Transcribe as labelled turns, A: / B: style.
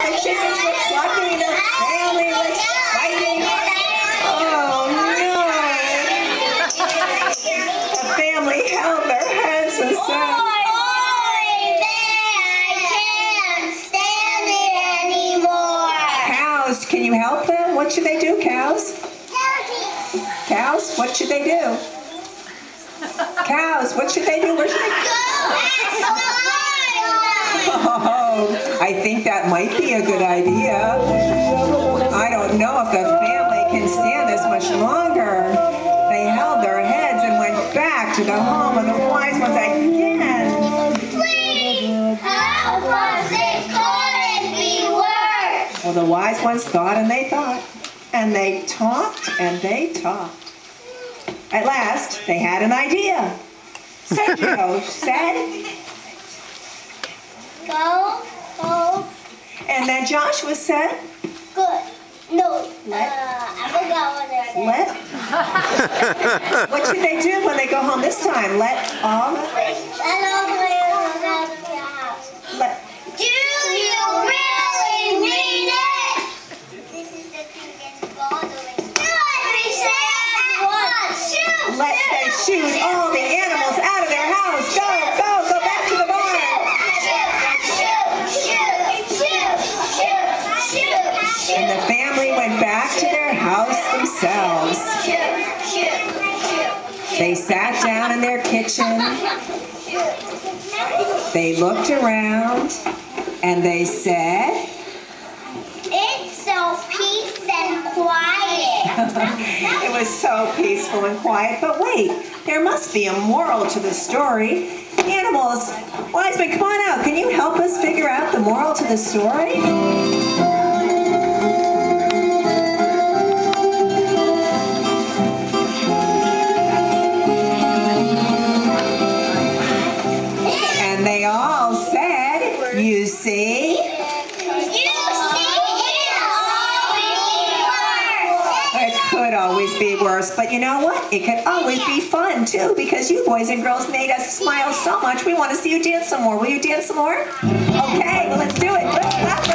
A: The chickens were clucking, the family was fighting. Oh no! The family held their heads and said, can you help them? What should they do, cows? Cows, what should they do? Cows, what should they do? Where should they go? Oh, I think that might be a good idea. I don't know if the family can stand this much longer. They held their heads and went back to the home of the wise ones again.
B: Please help us, it couldn't be worse.
A: Well, the wise ones thought and they thought, and they talked and they talked. At last, they had an idea. Sergio said,
B: Go.
A: and then Joshua said,
B: Good. No.
A: Let.
B: I forgot what they're saying.
A: let. What should they do when they go home this time? Let all.
B: Let all players out of your house.
A: Let.
B: Do you really mean it? This is the thing that's bothering me. Do what we said. What? Shoot.
A: Let they shoot all the animals out of their house. Go back to the barn. And the family went back to their house themselves. They sat down in their kitchen. They looked around and they said,
B: It's so peace and quiet.
A: it was so peaceful and quiet, but wait, there must be a moral to the story. Animals, wise men, come on out. Can you help us figure out the moral to the story? And they all said, you see? It could always be worse, but you know what? It could always be fun too, because you boys and girls made us smile so much. We want to see you dance some more. Will you dance some more? Okay, well, let's do it. Let's clap.